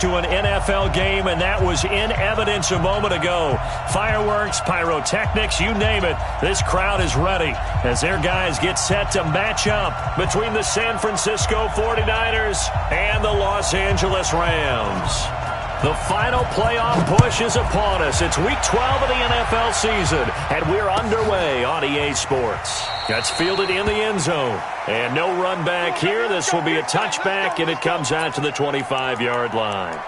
To an NFL game, and that was in evidence a moment ago. Fireworks, pyrotechnics, you name it. This crowd is ready as their guys get set to match up between the San Francisco 49ers and the Los Angeles Rams. The final playoff push is upon us. It's Week 12 of the NFL season, and we're underway on EA Sports. That's fielded in the end zone. And no run back here. This will be a touchback, and it comes out to the 25-yard line.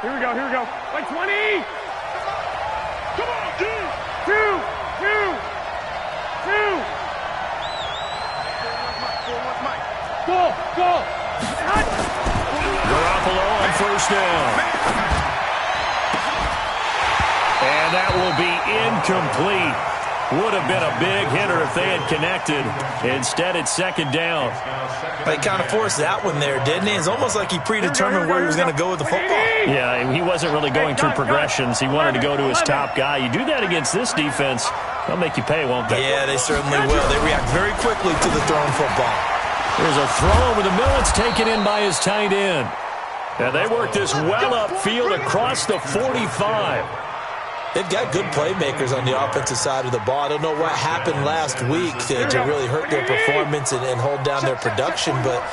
Here we go. Like 20! Come on, two! Go! Garoppolo on first down. And that will be incomplete. Would have been a big hitter if they had connected. Instead, it's second down. He kind of forced that one there, didn't he? It's almost like he predetermined where he was going to go with the football. Yeah, he wasn't really going through progressions. He wanted to go to his top guy. You do that against this defense, they'll make you pay, won't they? Yeah, they certainly will. They react very quickly to the thrown football. There's a throw over the middle. It's taken in by his tight end. And they work this well upfield across the 45. They've got good playmakers on the offensive side of the ball. I don't know what happened last week to really hurt their performance and hold down their production, but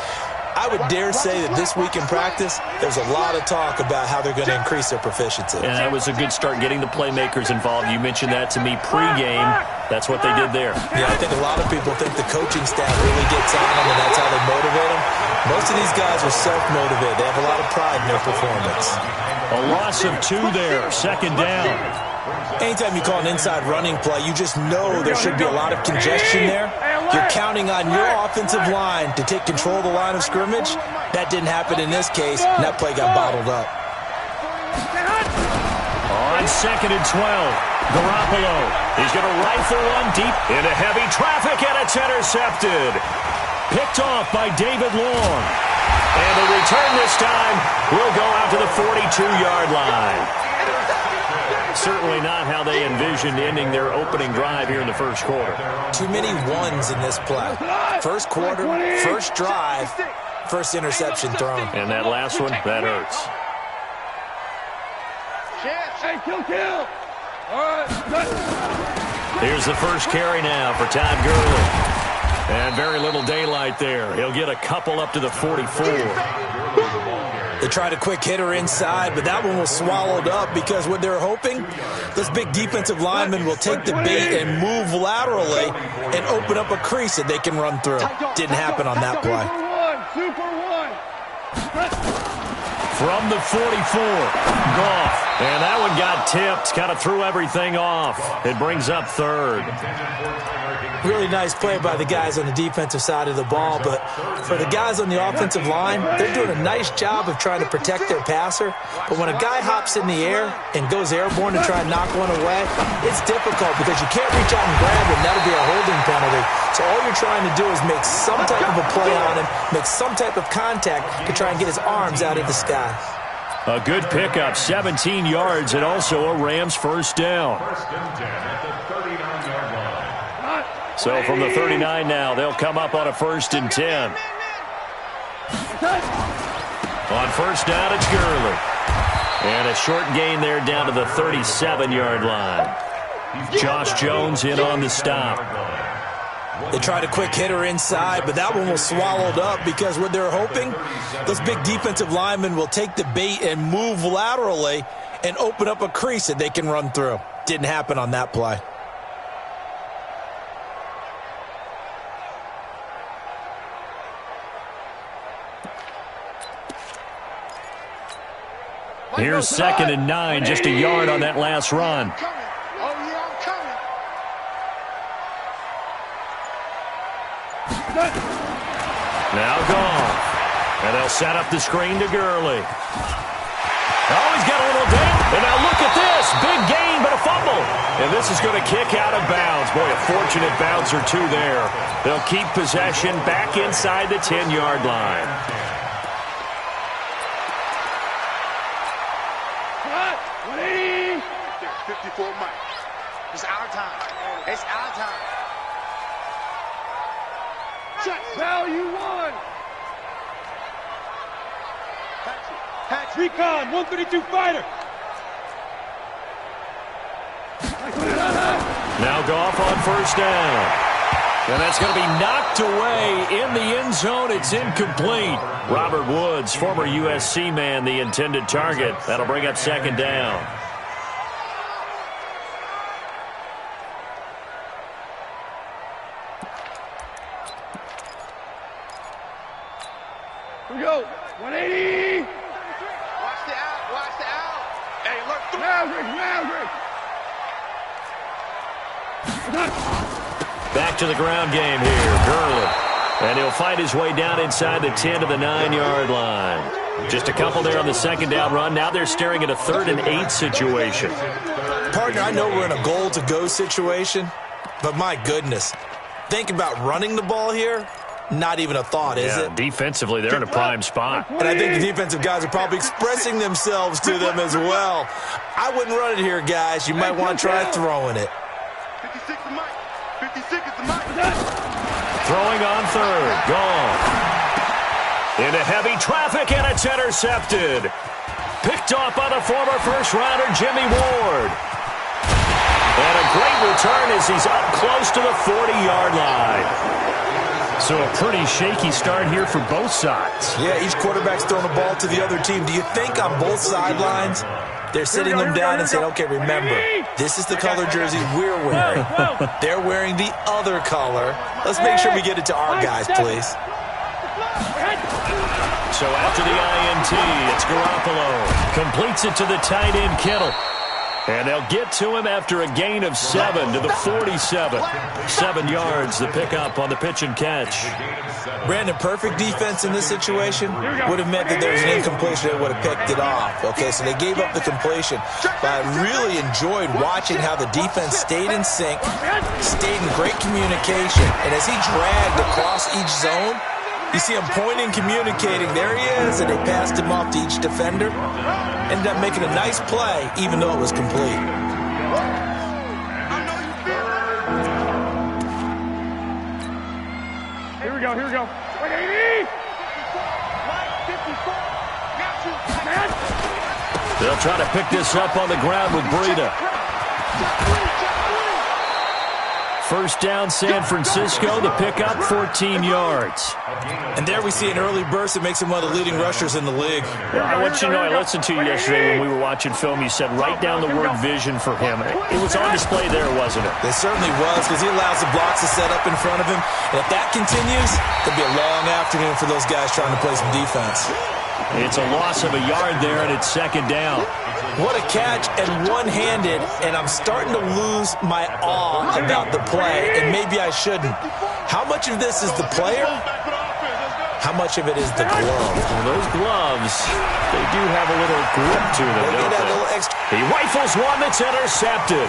I would dare say that this week in practice, there's a lot of talk about how they're going to increase their proficiency. And that was a good start getting the playmakers involved. You mentioned that to me pregame. That's what they did there. Yeah, I think a lot of people think the coaching staff really gets on them, and that's how they motivate them. Most of these guys are self-motivated. They have a lot of pride in their performance. A loss of 2 there, second down. Anytime you call an inside running play, you just know there should be a lot of congestion there. You're counting on your offensive line to take control of the line of scrimmage. That didn't happen in this case, and that play got bottled up. On second and 12, Garoppolo. He's going to rifle one deep into heavy traffic, and it's intercepted. Picked off by David Long. And the return this time will go out to the 42-yard line. Certainly not how they envisioned ending their opening drive here in the first quarter. Too many ones in this play. First quarter, first drive, first interception thrown. And that last one, that hurts. Hey, kill! All right, here's the first carry now for Todd Gurley. And very little daylight there. He'll get a couple up to the 44. They tried a quick hitter inside, but that one was swallowed up because what they're hoping, this big defensive lineman will take the bait and move laterally and open up a crease that they can run through. Didn't happen on that play. Super one. From the 44, Goff. And that one got tipped, kind of threw everything off. It brings up third. Really nice play by the guys on the defensive side of the ball, but for the guys on the offensive line, they're doing a nice job of trying to protect their passer. But when a guy hops in the air and goes airborne to try and knock one away, it's difficult because you can't reach out and grab him. That'll be a holding penalty. So all you're trying to do is make some type of a play on him, make some type of contact to try and get his arms out of the sky. A good pickup, 17 yards, and also a Rams first down. So from the 39 now, they'll come up on a 1st and 10. On first down, it's Gurley. And a short gain there down to the 37-yard line. Josh Jones in on the stop. They tried a quick hitter inside, but that one was swallowed up because what they're hoping, this big defensive lineman will take the bait and move laterally and open up a crease that they can run through. Didn't happen on that play. Here's 2nd and 9, just a yard on that last run. Now Goff. And they'll set up the screen to Gurley. Oh, he's got a little dent. And now look at this. Big gain, but a fumble. And this is going to kick out of bounds. Boy, a fortunate bounce or two there. They'll keep possession back inside the 10-yard line. before Mike. It's our time. It's our time. Check. Value 1. Hatch. Recon, 132 fighter. Now Goff on first down. And that's going to be knocked away in the end zone. It's incomplete. Robert Woods, former USC man, the intended target. That'll bring up second down. Here we go. 180. Watch the out. Watch the out. Hey, look. Maverick. Back to the ground game here. Gurley. And he'll fight his way down inside the 10 to the 9-yard line. Just a couple there on the second down run. Now they're staring at a 3rd and 8 situation. Partner, I know we're in a goal-to-go situation, but my goodness, think about running the ball here. Not even a thought, is it? Defensively, they're in a prime spot. And I think the defensive guys are probably expressing themselves to them as well. I wouldn't run it here, guys. You might want to try throwing it. 56 is Mike. 56 is the Mike. Throwing on 3rd. Gone. Into heavy traffic, and it's intercepted. Picked off by the former first-rounder, Jimmy Ward. And a great return as he's up close to the 40-yard line. So a pretty shaky start here for both sides. Yeah, each quarterback's throwing the ball to the other team. Do you think on both sidelines they're sitting them down and saying, okay, remember, this is the color jersey we're wearing. They're wearing the other color. Let's make sure we get it to our guys, please. So after the INT, it's Garoppolo. Completes it to the tight end, Kittle. And they'll get to him after a gain of 7 to the 47. 7 yards, the pickup on the pitch and catch. Brandon, perfect defense in this situation would have meant that there was an incompletion. They would have picked it off. Okay, so they gave up the completion. But I really enjoyed watching how the defense stayed in sync, stayed in great communication. And as he dragged across each zone, you see him pointing, communicating. There he is, and they passed him off to each defender. Ended up making a nice play, even though it was complete. Here we go. 180. They'll try to pick this up on the ground with Breida. First down, San Francisco. The pickup, 14 yards. And there we see an early burst that makes him one of the leading rushers in the league. Well, I want you to know, I listened to you yesterday when we were watching film. You said write down the word vision for him. It was on display there, wasn't it? It certainly was, because he allows the blocks to set up in front of him. And if that continues, it could be a long afternoon for those guys trying to play some defense. It's a loss of a yard there, and it's second down. What a catch, and one-handed, and I'm starting to lose my awe about the play, and maybe I shouldn't. How much of this is the player? How much of it is the glove? Well, those gloves, they do have a little grip to them, They don't get that they? little extra. He rifles one that's intercepted.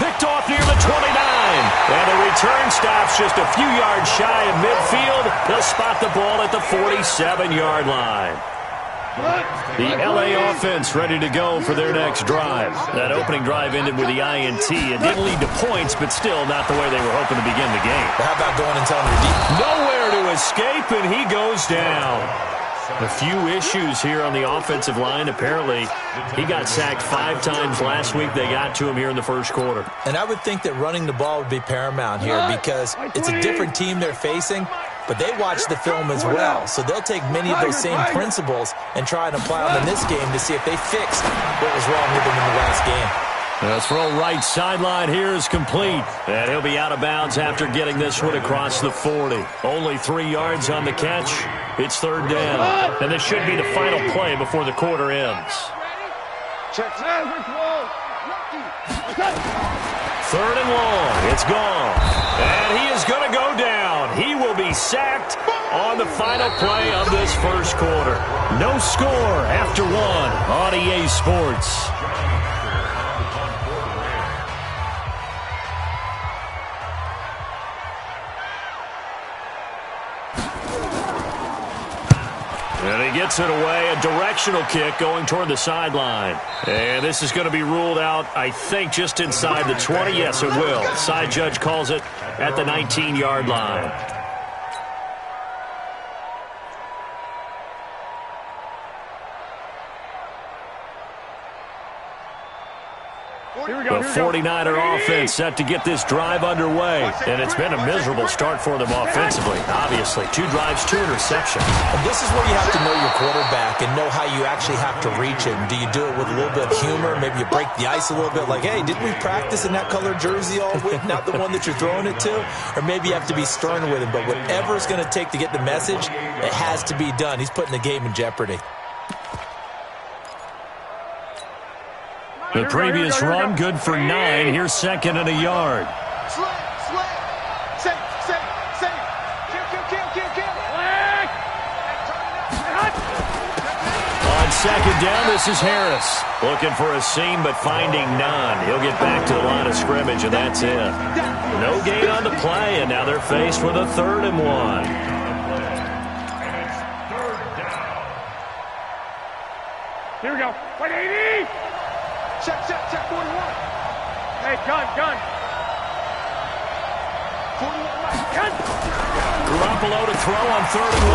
Picked off near the 29. And the return stops just a few yards shy of midfield. They'll spot the ball at the 47-yard line. The L.A. offense ready to go for their next drive. That opening drive ended with the INT. It didn't lead to points, but still not the way they were hoping to begin the game. But how about going and telling your defense? Nowhere to escape, and he goes down. A few issues here on the offensive line. Apparently, he got sacked 5 times last week. They got to him here in the first quarter. And I would think that running the ball would be paramount here because it's a different team they're facing, but they watch the film as well. So they'll take many of those same principles and try and apply them in this game to see if they fixed what was wrong with them in the last game. The throw right sideline here is complete. And he'll be out of bounds after getting this one across the 40. Only 3 yards on the catch. It's third down. And this should be the final play before the quarter ends. Third and long. It's gone. And he is going to go down. He will be sacked on the final play of this first quarter. No score after 1 on EA Sports. And he Gets it away. A directional kick going toward the sideline. And this is going to be ruled out, I think, just inside the 20. Yes, it will. Side judge calls it at the 19-yard line. The 49er offense set to get this drive underway. And it's been a miserable start for them offensively. Obviously, 2 drives, 2 interceptions. And this is where you have to know your quarterback and know how you actually have to reach him. Do you do it with a little bit of humor? Maybe you break the ice a little bit like, hey, didn't we practice in that color jersey all week, not the one that you're throwing it to? Or maybe you have to be stern with him. But whatever it's going to take to get the message, it has to be done. He's putting the game in jeopardy. The previous run, good for 9. Here's 2nd and a yard. Slant. Safe. Kill. On 2nd down, this is Harris. Looking for a seam, but finding none. He'll get back to the line of scrimmage, and that's it. No gain on the play, and now they're faced with a 3rd and 1. Here we go. 180! Check 41. Hey, gun. 41 right. Gun! Garoppolo to throw on 3rd and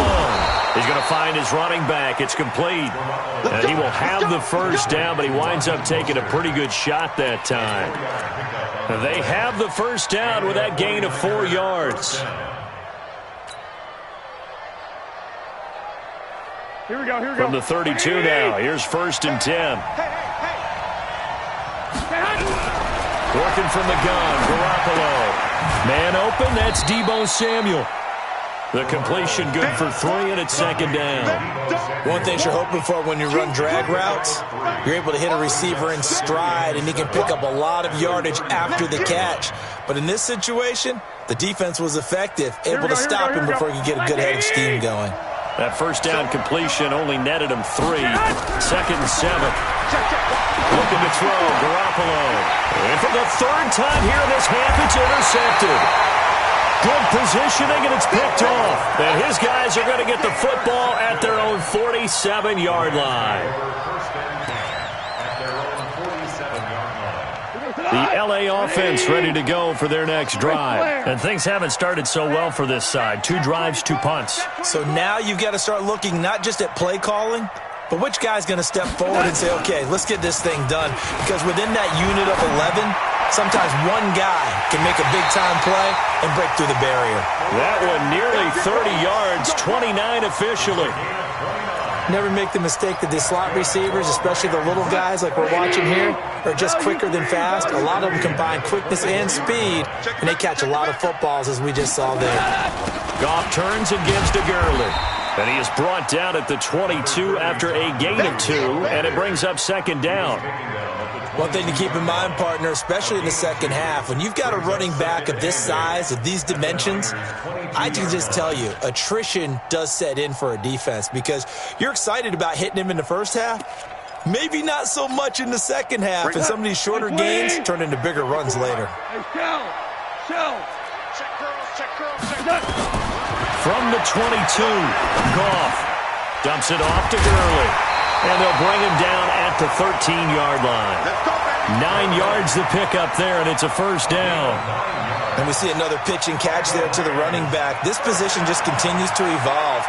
1. He's going to find his running back. It's complete. And he will have the first down, but he winds up taking a pretty good shot that time. They have the first down with that gain of 4 yards. Here we go. From the 32 now. Here's 1st and 10. Hey. Working from the gun, Garoppolo. Man open, that's Deebo Samuel. The completion good for 3, and it's 2nd down. One thing you're hoping for when you run drag routes, you're able to hit a receiver in stride, and he can pick up a lot of yardage after the catch. But in this situation, the defense was effective, able to stop him before he could get a good head of steam going. That first down completion only netted him 3. 2nd and 7. Looking to throw, Garoppolo. And for the 3rd time here in this half, it's intercepted. Good positioning, and it's picked off. And his guys are going to get the football at their own 47-yard line. The L.A. offense ready to go for their next drive. And things haven't started so well for this side. 2 drives, 2 punts. So now you've got to start looking not just at play calling, but which guy's going to step forward and say, okay, let's get this thing done. Because within that unit of 11, sometimes one guy can make a big-time play and break through the barrier. That one nearly 30 yards, 29 officially. Never make the mistake that the slot receivers, especially the little guys like we're watching here, are just quicker than fast. A lot of them combine quickness and speed, and they catch a lot of footballs, as we just saw there. Goff turns and gives to Gurley. And he is brought down at the 22 after a gain of 2, and it brings up 2nd down. One thing to keep in mind, partner, especially in the second half, when you've got a running back of this size, of these dimensions, I can just tell you, attrition does set in for a defense because you're excited about hitting him in the first half, maybe not so much in the second half, and some of these shorter gains turn into bigger runs later. Hey, Shell. Check girls. From the 22, Goff dumps it off to Gurley. And they'll bring him down at the 13-yard line. 9 yards to pick up there, and it's a first down. And we see another pitch and catch there to the running back. This position just continues to evolve.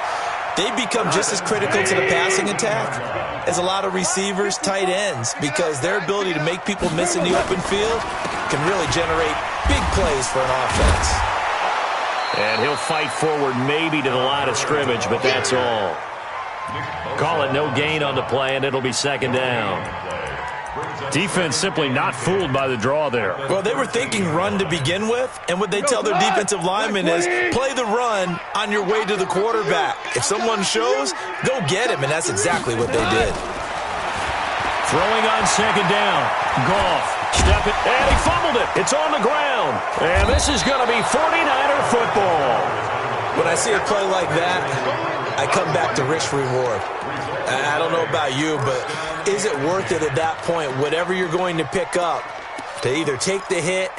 They become just as critical to the passing attack as a lot of receivers, tight ends, because their ability to make people miss in the open field can really generate big plays for an offense. And he'll fight forward maybe to the line of scrimmage, but that's all. Call it no gain on the play, and it'll be 2nd down. Defense simply not fooled by the draw there. Well, they were thinking run to begin with, and what they tell their defensive linemen is play the run on your way to the quarterback. If someone shows, go get him, and that's exactly what they did. Throwing on 2nd down. Goff. Step it, and he fumbled it. It's on the ground. And this is going to be 49er football. When I see a play like that, I come back to risk reward. I don't know about you, but is it worth it at that point, whatever you're going to pick up, to either take the hit,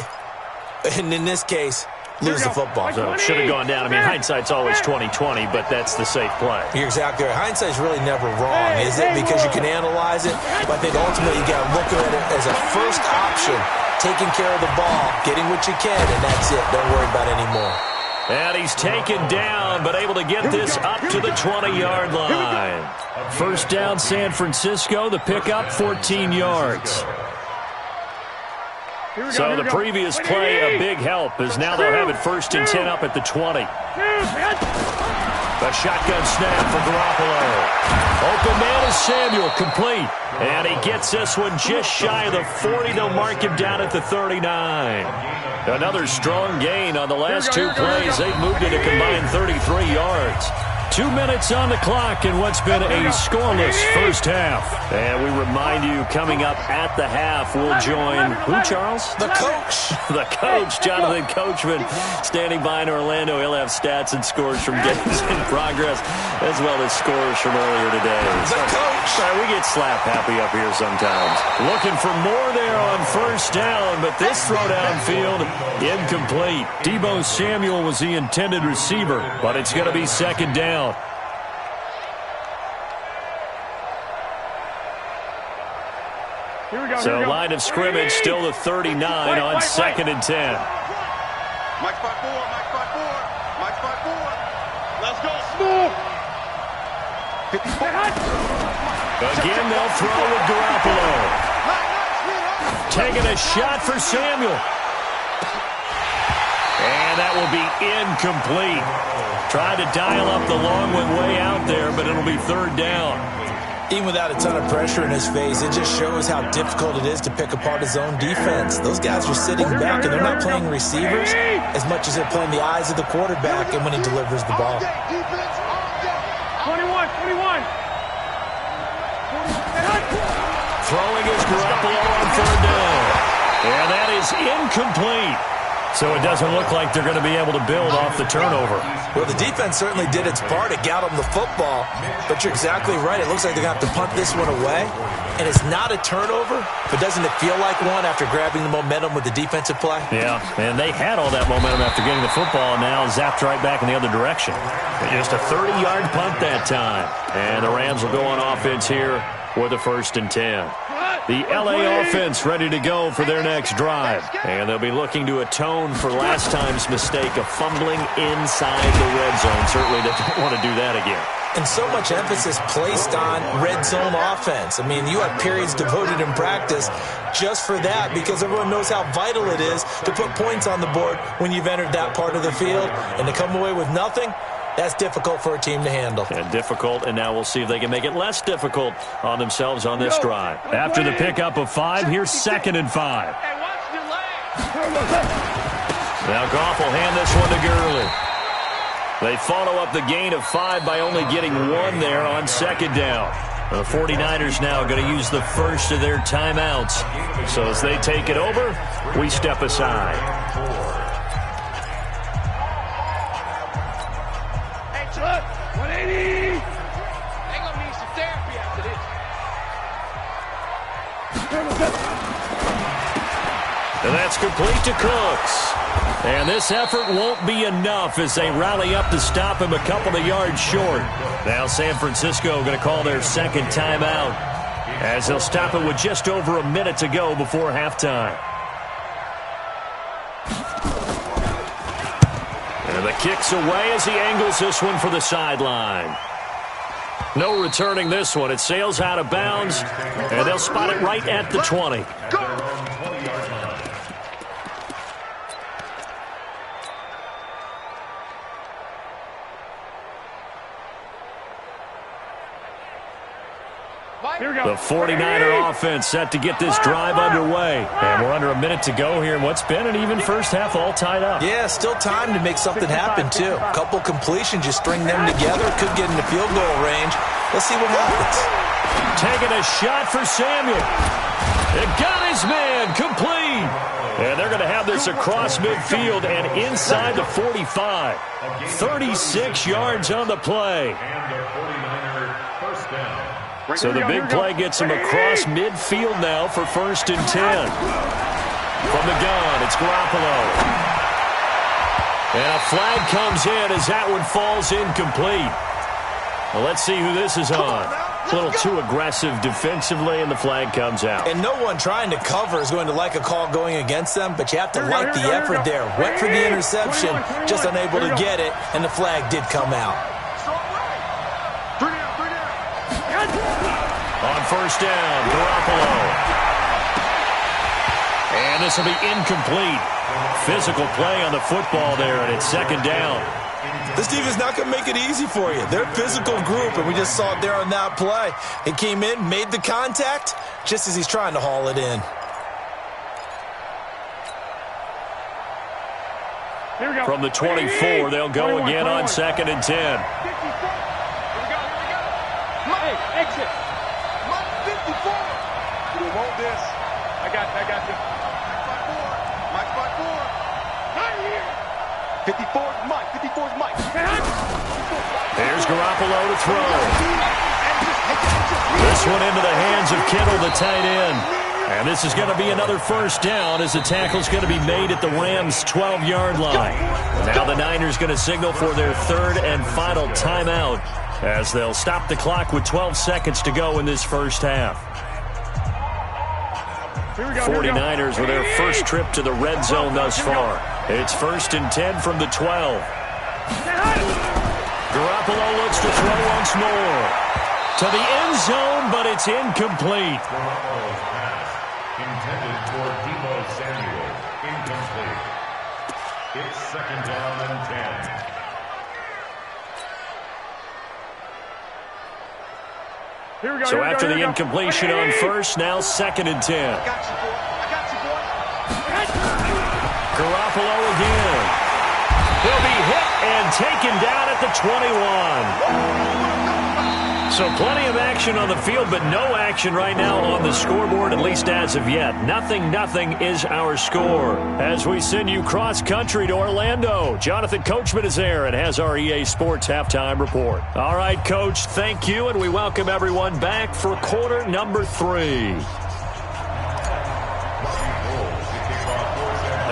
and in this case, lose the football. So should have gone down. I mean, hindsight's always 20/20, but that's the safe play. You're exactly right. Hindsight's really never wrong, is it? Because you can analyze it. But I think ultimately you got to look at it as a first option, taking care of the ball, getting what you can, and that's it. Don't worry about any more. And he's taken down, but able to get this up to the 20-yard line. First down, San Francisco. The pickup, 14 yards. So the previous play, a big help, as now they'll have it 1st and 10 up at the 20. The shotgun snap for Garoppolo. Open man is Samuel, complete. And he gets this one just shy of the 40. They'll mark him down at the 39. Another strong gain on the last two plays. They've moved it a combined 33 yards. 2 minutes on the clock in what's been a scoreless first half. And we remind you, coming up at the half, we'll join who, Charles? The coach. The coach, Jonathan Coachman, standing by in Orlando. He'll have stats and scores from games in progress, as well as scores from earlier today. The coach. We get slap happy up here sometimes. Looking for more there on first down, but this throw downfield, incomplete. Deebo Samuel was the intended receiver, but it's going to be second down. So line of scrimmage still the 39 on 2nd and 10. Mike 5-4, Mike 5-4, Mike 5-4. Let's go. Smooth. Again, they'll throw with Garoppolo. Taking a shot for Samuel. And that will be incomplete. Tried to dial up the long one way out there, but it'll be 3rd down. Even without a ton of pressure in his face, it just shows how difficult it is to pick apart his own defense. Those guys are sitting back, and they're not playing receivers as much as they're playing the eyes of the quarterback and when he delivers the ball. 21. Throwing is Garoppolo on 3rd down. And that is incomplete. So it doesn't look like they're going to be able to build off the turnover. Well, the defense certainly did its part. It got them the football. But you're exactly right. It looks like they're going to have to punt this one away. And it's not a turnover, but doesn't it feel like one after grabbing the momentum with the defensive play? Yeah, and they had all that momentum after getting the football, and now zapped right back in the other direction. Just a 30-yard punt that time. And the Rams will go on offense here with a 1st and 10. The L.A. offense ready to go for their next drive. And they'll be looking to atone for last time's mistake of fumbling inside the red zone. Certainly they don't want to do that again. And so much emphasis placed on red zone offense. I mean, you have periods devoted in practice just for that because everyone knows how vital it is to put points on the board when you've entered that part of the field. And to come away with nothing, that's difficult for a team to handle. And difficult, and now we'll see if they can make it less difficult on themselves on this drive. After the pickup of 5, here's 2nd and 5. Now Goff will hand this one to Gurley. They follow up the gain of 5 by only getting 1 there on 2nd down. The 49ers now going to use the first of their timeouts. So as they take it over, we step aside. 180. They're gonna need some therapy after this. And that's complete to Cooks. And this effort won't be enough as they rally up to stop him a couple of yards short. Now San Francisco going to call their 2nd timeout as they'll stop it with just over a minute to go before halftime. And the kick's away as he angles this one for the sideline. No returning this one. It sails out of bounds, and they'll spot it right at the 20. The 49er offense set to get this drive underway. And we're under a minute to go here in what's been an even first half, all tied up. Yeah, still time to make something happen, too. A couple completions, you string them together, could get into field goal range. Let's see what happens. Taking a shot for Samuel. It got his man, complete. And they're going to have this across midfield and inside the 45. 36 yards on the play. So the big play gets him across midfield now for 1st and 10. From the gun, it's Garoppolo. And a flag comes in as that one falls incomplete. Well, let's see who this is on. A little too aggressive defensively, and the flag comes out. And no one trying to cover is going to like a call going against them, but you have to like the effort there. Went for the interception, just unable to get it, and the flag did come out. On first down, Garoppolo. And this will be incomplete. Physical play on the football there, and it's second down. This defense is not going to make it easy for you. They're a physical group, and we just saw it there on that play. He came in, made the contact, just as he's trying to haul it in. Here we go. From the 24, they'll go again on 2nd and 10. Here we go. Hey, exit. 54. You hold this. I got you. Mike 54. Right here. 54 is Mike. 54 is Mike. Here's Garoppolo to throw. This one into the hands of Kittle, the tight end. And this is going to be another first down as the tackle's going to be made at the Rams' 12-yard line. Now the Niners going to signal for their third and final timeout as they'll stop the clock with 12 seconds to go in this first half. 49ers with their first trip to the red zone thus far. It's 1st and 10 from the 12. Garoppolo looks to throw once more. To the end zone, but it's incomplete. Intended for Deebo Samuel. Incomplete. It's 2nd down and 10. So after the incompletion on first, now 2nd and 10. I got you, boy. Garoppolo again. He'll be hit and taken down at the 21. So plenty of action on the field, but no action right now on the scoreboard, at least as of yet. 0-0 is our score. As we send you cross-country to Orlando, Jonathan Coachman is there and has our EA Sports halftime report. All right, Coach, thank you, and we welcome everyone back for quarter number 3.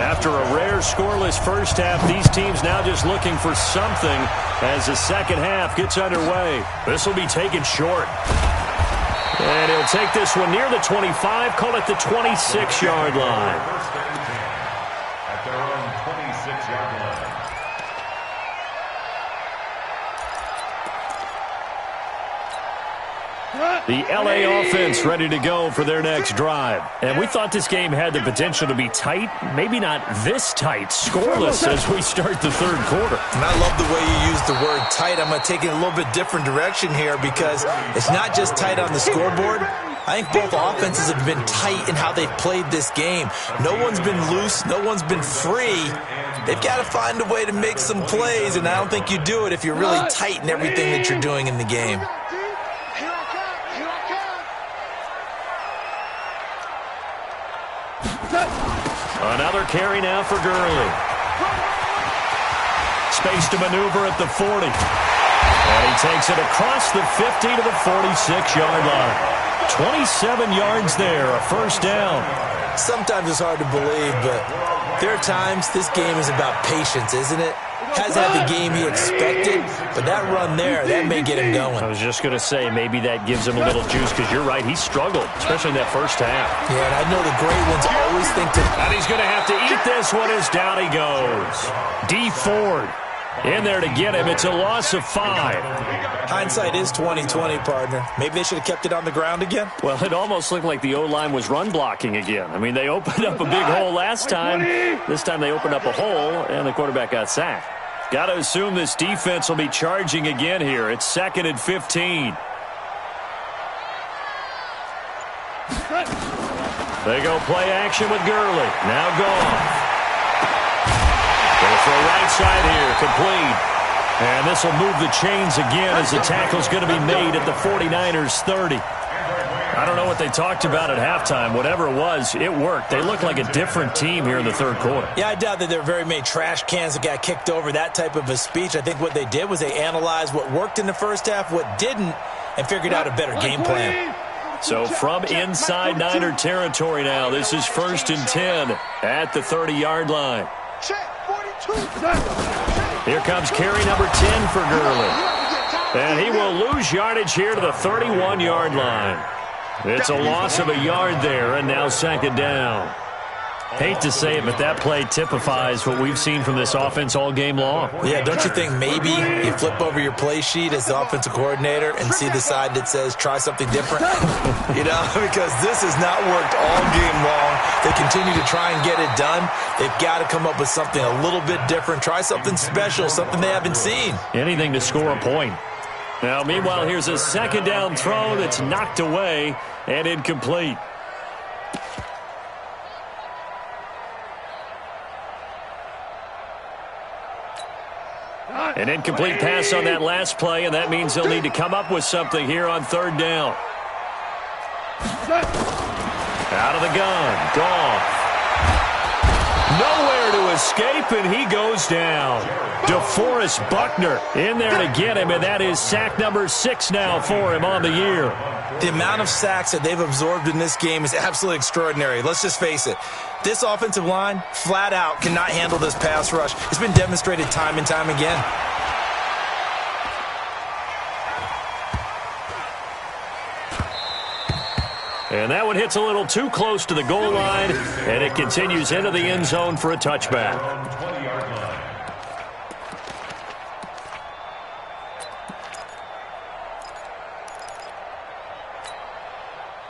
After a rare scoreless first half, these teams now just looking for something as the second half gets underway. This will be taken short. And he'll take this one near the 25, call it the 26-yard line. At their own 26-yard line. The LA offense ready to go for their next drive. And we thought this game had the potential to be tight, maybe not this tight, scoreless as we start the third quarter. And I love the way you use the word tight. I'm going to take it a little bit different direction here because it's not just tight on the scoreboard. I think both offenses have been tight in how they've played this game. No one's been loose. No one's been free. They've got to find a way to make some plays, and I don't think you do it if you're really tight in everything that you're doing in the game. Another carry now for Gurley. Space to maneuver at the 40. And he takes it across the 50 to the 46-yard line. 27 yards there, a first down. Sometimes it's hard to believe, but there are times this game is about patience, isn't it? Hasn't had the game he expected, but that run there, that may get him going. I was just going to say, maybe that gives him a little juice, because you're right, he struggled, especially in that first half. Yeah, and I know the great ones always think to... And he's going to have to eat this one as down he goes. D. Ford in there to get him. It's a loss of 5. Hindsight is 20/20, partner. Maybe they should have kept it on the ground again. Well, it almost looked like the O-line was run blocking again. I mean, they opened up a big hole last time. This time they opened up a hole, and the quarterback got sacked. Got to assume this defense will be charging again here. It's 2nd and 15. They go play action with Gurley. Now gone. Go for a right side here, complete. And this will move the chains again as the tackle's going to be made at the 49ers' 30. I don't know what they talked about at halftime. Whatever it was, it worked. They look like a different team here in the third quarter. Yeah, I doubt that there were very many trash cans that got kicked over, that type of a speech. I think what they did was they analyzed what worked in the first half, what didn't, and figured out a better game plan. So from inside Niner territory now, this is 1st and 10 at the 30-yard line. Check, 42. Here comes carry number 10 for Gurley. And he will lose yardage here to the 31-yard line. It's a loss of a yard there, and now second down. Hate to say it, but that play typifies what we've seen from this offense all game long. Yeah, don't you think maybe you flip over your play sheet as the offensive coordinator and see the side that says try something different? You know, because this has not worked all game long. They continue to try and get it done. They've got to come up with something a little bit different. Try something special, something they haven't seen. Anything to score a point. Now, meanwhile, here's a second down throw that's knocked away and incomplete. An incomplete pass on that last play, and that means they'll need to come up with something here on third down. Out of the gun. Goff. Nowhere to escape, and he goes down. DeForest Buckner in there to get him, and that is sack number 6 now for him on the year. The amount of sacks that they've absorbed in this game is absolutely extraordinary. Let's just face it. This offensive line, flat out, cannot handle this pass rush. It's been demonstrated time and time again. And that one hits a little too close to the goal line, and it continues into the end zone for a touchback.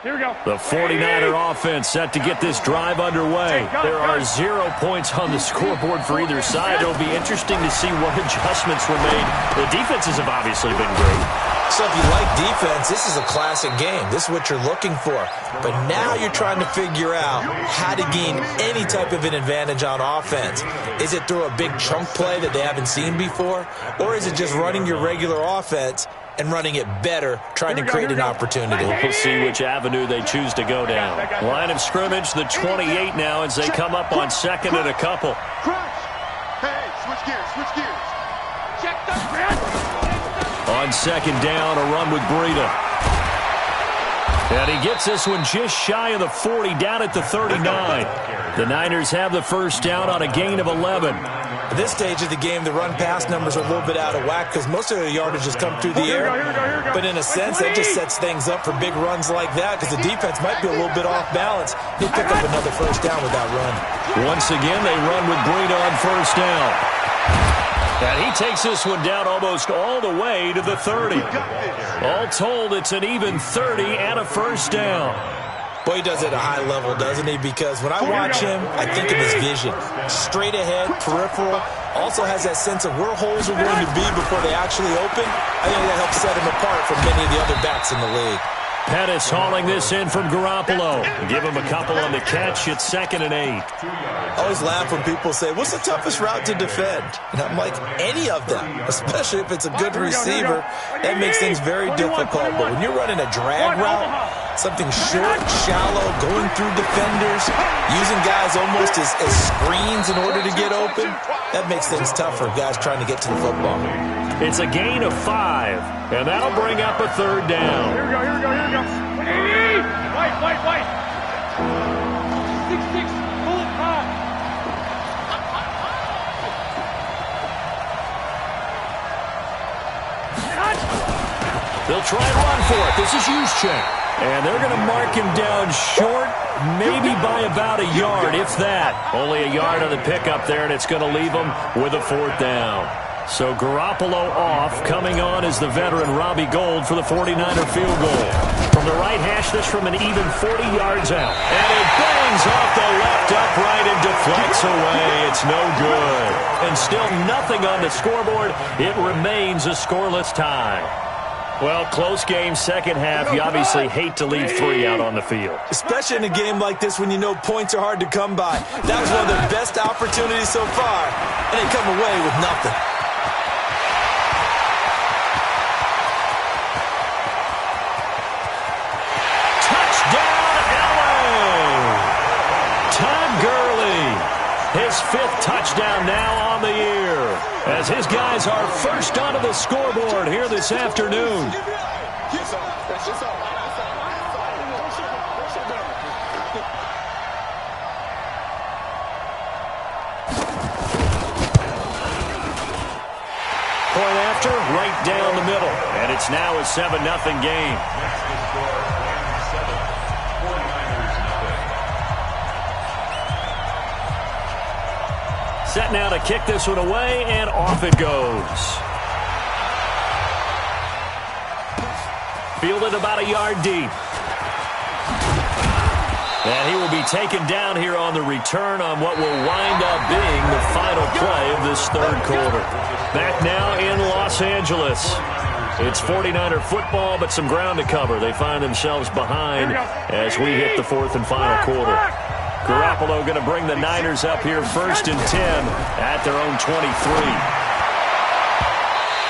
Here we go. The 49er offense set to get this drive underway. There are 0 points on the scoreboard for either side. It'll be interesting to see what adjustments were made. The defenses have obviously been great. So if you like defense, this is a classic game. This is what you're looking for. But now you're trying to figure out how to gain any type of an advantage on offense. Is it through a big chunk play that they haven't seen before? Or is it just running your regular offense and running it better, trying to create an opportunity? We'll see which avenue they choose to go down. Line of scrimmage, the 28 now as they come up on second and a couple. Hey, switch gears. Check the press. On second down, a run with Breida. And he gets this one just shy of the 40, down at the 39. The Niners have the first down on a gain of 11. At this stage of the game, the run-pass numbers are a little bit out of whack because most of the yardage has come through the air. But in a sense, that just sets things up for big runs like that because the defense might be a little bit off balance. He'll pick up another first down with that run. Once again, they run with Breida on first down. And he takes this one down almost all the way to the 30. All told, it's an even 30 and a first down. Boy, he does it at a high level, doesn't he? Because when I watch him, I think of his vision. Straight ahead, peripheral. Also has that sense of where holes are going to be before they actually open. I think that helps set him apart from many of the other backs in the league. Pettis hauling this in from Garoppolo. Give him a couple on the catch. It's 2nd and 8. I always laugh when people say, what's the toughest route to defend? And I'm like, any of them, especially if it's a good receiver. That makes things very difficult. But when you're running a drag route, something short, shallow, going through defenders, using guys almost as screens in order to get open, that makes things tough for guys trying to get to the football. It's a gain of 5, and that'll bring up a third down. Here we go. White. 6-6, pull it high. They'll try and run for it. This is Juszczyk. And they're going to mark him down short, maybe by about a yard, if that. Only a yard on the pickup there, and it's going to leave them with a fourth down. So Garoppolo off. Coming on is the veteran Robbie Gould for the 49er field goal. From the right hash, this from an even 40 yards out. And it bangs off the left upright and deflects away. It's no good. And still nothing on the scoreboard. It remains a scoreless tie. Well, close game, second half. You obviously hate to leave 3 out on the field. Especially in a game like this when you know points are hard to come by. That was one of their best opportunities so far, and they come away with nothing. His 5th touchdown now on the year as his guys are first onto the scoreboard here this afternoon. point after, right down the middle. And it's now a 7-0 game. Set now to kick this one away, and off it goes. Fielded about a yard deep. And he will be taken down here on the return on what will wind up being the final play of this third quarter. Back now in Los Angeles. It's 49er football, but some ground to cover. They find themselves behind as we hit the fourth and final quarter. Garoppolo going to bring the Niners up here 1st and 10 at their own 23.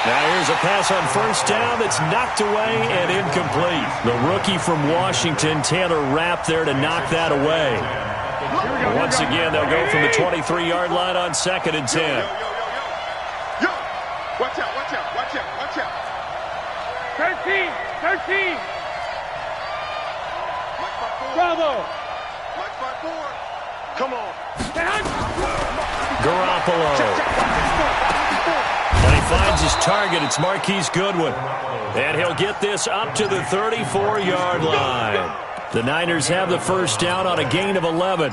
Now here's a pass on 1st down that's knocked away and incomplete. The rookie from Washington, Taylor Rapp, there to knock that away. And once again, they'll go from the 23-yard line on 2nd and 10. Yo! Watch out, watch out, watch out, watch out. 13! Bravo! Mike 5-4. Come on. Garoppolo. And he finds his target. It's Marquise Goodwin. And he'll get this up to the 34-yard line. The Niners have the 1st down on a gain of 11.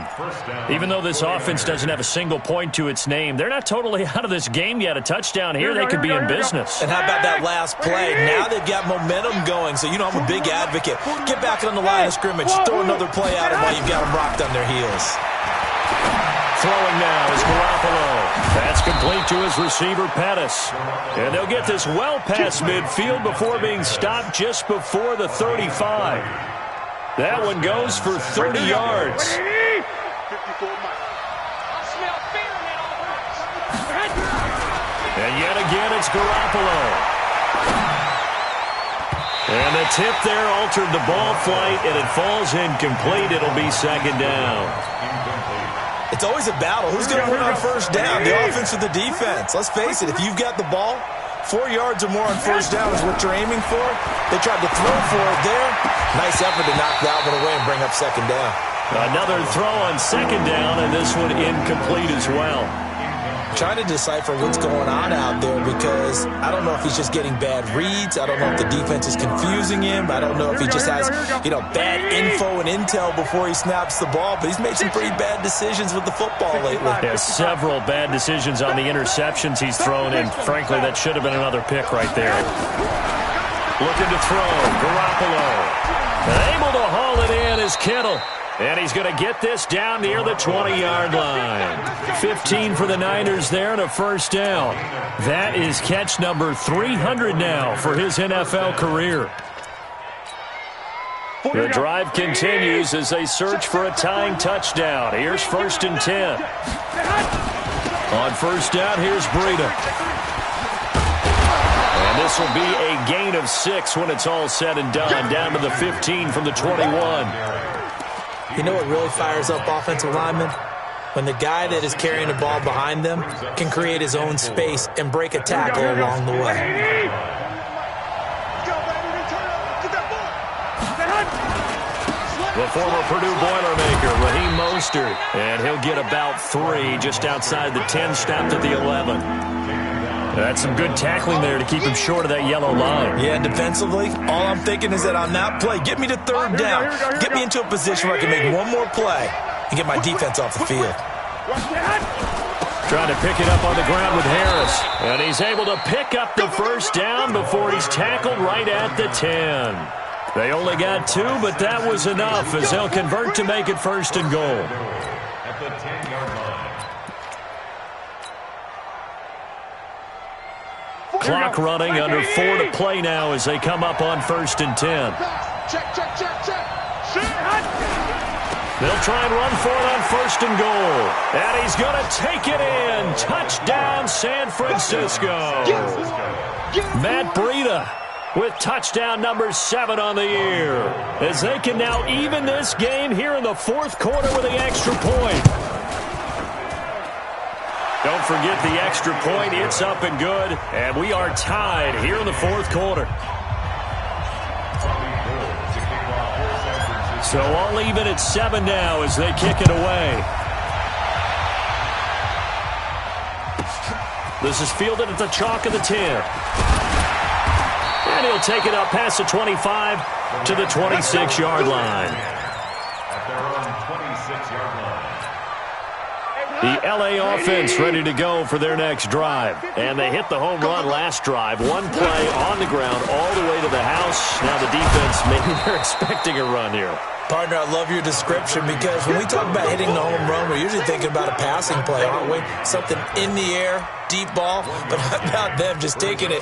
Even though this offense doesn't have a single point to its name, they're not totally out of this game yet. A touchdown here, they could be in business. And how about that last play? Now they've got momentum going, so you know I'm a big advocate. Get back on the line of scrimmage. Throw another play at them while you've got them rocked on their heels. Throwing now is Garoppolo. That's complete to his receiver, Pettis. And they'll get this well past midfield before being stopped just before the 35. That one goes for 30 yards. 54 Mike. And yet again, it's Garoppolo. And the tip there altered the ball flight, and it falls incomplete. It'll be 2nd down. It's always a battle. Who's going to win on 1st down, the offense or the defense? Let's face it, if you've got the ball, 4 yards or more on 1st down is what you're aiming for. They tried to throw for it there. Nice effort to knock that one away and bring up 2nd down. Another throw on 2nd down, and this one incomplete as well. Trying to decipher what's going on out there because I don't know if he's just getting bad reads. I don't know if the defense is confusing him. I don't know if he just has, bad info and intel before he snaps the ball. But he's made some pretty bad decisions with the football lately. There's several bad decisions on the interceptions he's thrown, and frankly, that should have been another pick right there. Looking to throw, Garoppolo. Able to haul it in is Kittle. And he's going to get this down near the 20-yard line. 15 for the Niners there and a 1st down. That is catch number 300 now for his NFL career. The drive continues as they search for a tying touchdown. Here's 1st and 10. On 1st down, here's Breida. And this will be a gain of 6 when it's all said and done. Down to the 15 from the 21. You know what really fires up offensive linemen? When the guy that is carrying the ball behind them can create his own space and break a tackle along the way. The former Purdue Boilermaker, Raheem Mostert, and he'll get about 3 just outside the 10, stopped at the 11. That's some good tackling there to keep him short of that yellow line. Yeah, and defensively, all I'm thinking is that on that play, get me to 3rd down. Get me into a position where I can make one more play and get my defense off the field. Trying to pick it up on the ground with Harris. And he's able to pick up the 1st down before he's tackled right at the 10. They only got 2, but that was enough as they'll convert to make it 1st and goal. At the 10-yard line. Clock running, under 4 to play now as they come up on 1st and 10. Check. They'll try and run for it on 1st and goal. And he's going to take it in. Touchdown, San Francisco. Matt Breida with touchdown number 7 on the year. As they can now even this game here in the 4th quarter with the extra point. Don't forget the extra point. It's up and good. And we are tied here in the 4th quarter. So all even at 7 now as they kick it away. This is fielded at the chalk of the 10. And he'll take it up past the 25 to the 26-yard line. At their own 26-yard line. The LA offense ready to go for their next drive. And they hit the home run last drive. One play on the ground all the way to the house. Now the defense, maybe they're expecting a run here. Partner, I love your description because when we talk about hitting the home run, we're usually thinking about a passing play, aren't we? Something in the air, deep ball. But how about them just taking it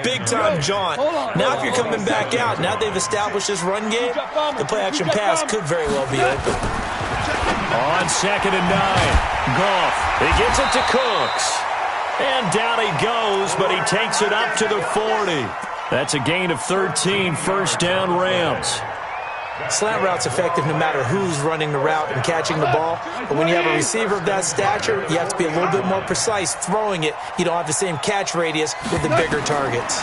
big-time jaunt? Now if you're coming back out, now they've established this run game, the play-action pass could very well be open. On 2nd and 9, Goff. He gets it to Cooks. And down he goes, but he takes it up to the 40. That's a gain of 13, first down Rams. Slant route's effective no matter who's running the route and catching the ball. But when you have a receiver of that stature, you have to be a little bit more precise throwing it. You don't have the same catch radius with the bigger targets.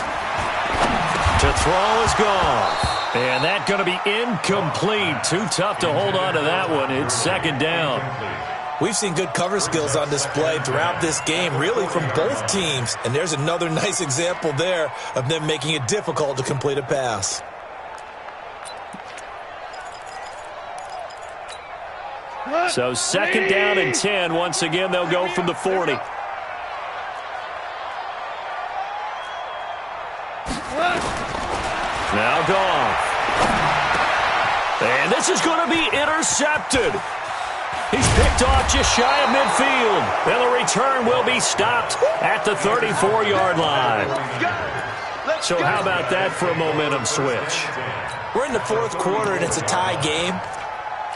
To throw is Goff. And that's going to be incomplete. Too tough to hold on to that one. It's 2nd down. We've seen good cover skills on display throughout this game, really from both teams. And there's another nice example there of them making it difficult to complete a pass. So 2nd down and 10. Once again, they'll go from the 40. Now Goff. And this is going to be intercepted. He's picked off just shy of midfield. And the return will be stopped at the 34-yard line. So how about that for a momentum switch? We're in the 4th quarter, and it's a tie game.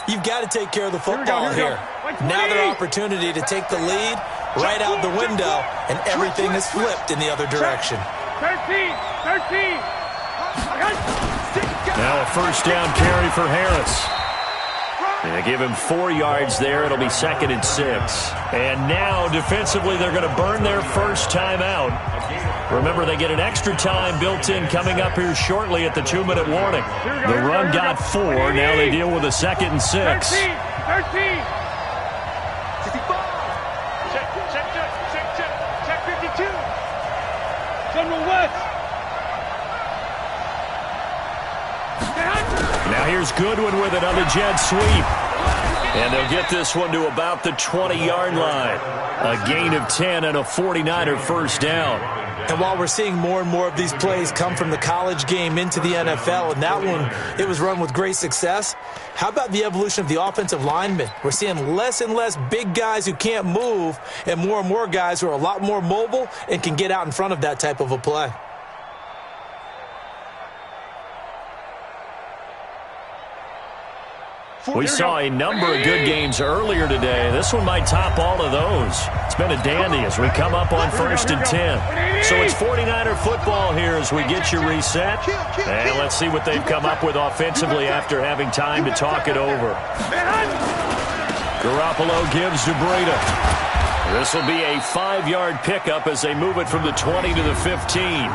You've got to take care of the football here. Now their opportunity to take the lead right out the window, and everything is flipped in the other direction. 13. Now a first down carry for Harris. And they give him 4 yards there. It'll be 2nd and 6. And now defensively they're going to burn their first time out. Remember, they get an extra time built in coming up here shortly at the 2-minute warning. The run got 4. Now they deal with a 2nd and 6. 13. Check 52. General West. Now here's Goodwin with it on the jet sweep. And they'll get this one to about the 20-yard line. A gain of 10 and a 49er first down. And while we're seeing more and more of these plays come from the college game into the NFL, and that one, it was run with great success, how about the evolution of the offensive linemen? We're seeing less and less big guys who can't move and more guys who are a lot more mobile and can get out in front of that type of a play. We saw a number of good games earlier today. This one might top all of those. It's been a dandy as we come up on 1st and 10. So it's 49er football here as we get you reset. And let's see what they've come up with offensively after having time to talk it over. Garoppolo gives to Breida. This will be a 5-yard pickup as they move it from the 20 to the 15.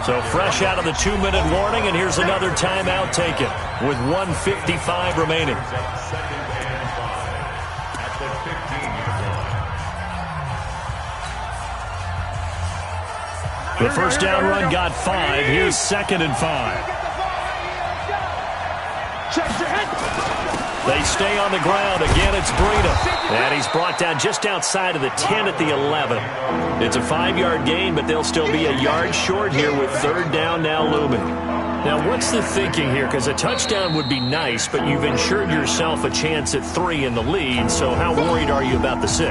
So fresh out of the 2-minute warning, and here's another timeout taken with 1:55 remaining. The first down run got 5. Here's 2nd and 5. They stay on the ground. Again, it's Breida. And he's brought down just outside of the 10 at the 11. It's a 5-yard gain, but they'll still be a yard short here with 3rd down now looming. Now, what's the thinking here? Because a touchdown would be nice, but you've ensured yourself a chance at 3 in the lead, so how worried are you about the 6?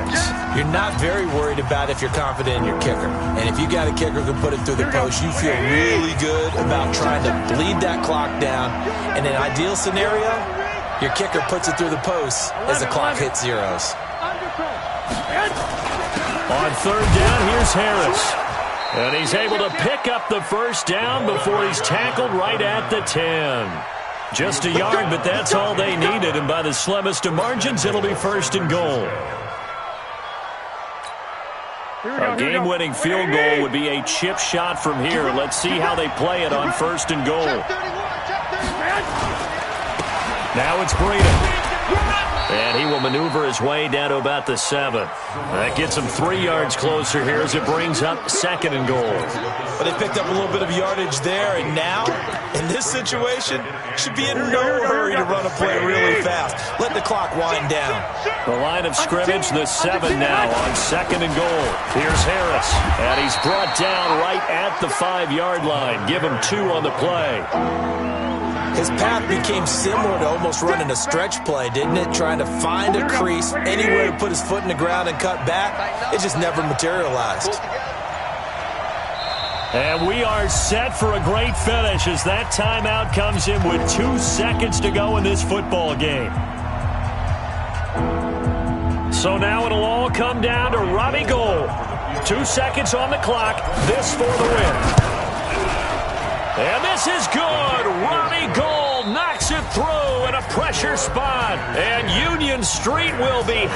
You're not very worried about if you're confident in your kicker. And if you got a kicker who can put it through the post, you feel really good about trying to bleed that clock down. In an ideal scenario, your kicker puts it through the post as the clock hits zeros. On 3rd down, here's Harris. And he's able to pick up the first down before he's tackled right at the 10. Just a yard, but that's all they needed. And by the slimmest of margins, it'll be 1st and goal. A game-winning field goal would be a chip shot from here. Let's see how they play it on 1st and goal. Now it's Breida. And he will maneuver his way down to about the 7. That gets him 3 yards closer here as it brings up 2nd and goal. But they picked up a little bit of yardage there, and now, in this situation, should be in no hurry to run a play really fast. Let the clock wind down. The line of scrimmage, the 7 now on 2nd and goal. Here's Harris, and he's brought down right at the 5-yard line. Give him 2 on the play. His path became similar to almost running a stretch play, didn't it? Trying to find a crease, anywhere to put his foot in the ground and cut back. It just never materialized. And we are set for a great finish as that timeout comes in with 2 seconds to go in this football game. So now it'll all come down to Robbie Gould. 2 seconds on the clock. This for the win. And this is good. Robbie Gould knocks it through in a pressure spot. And Union Street will be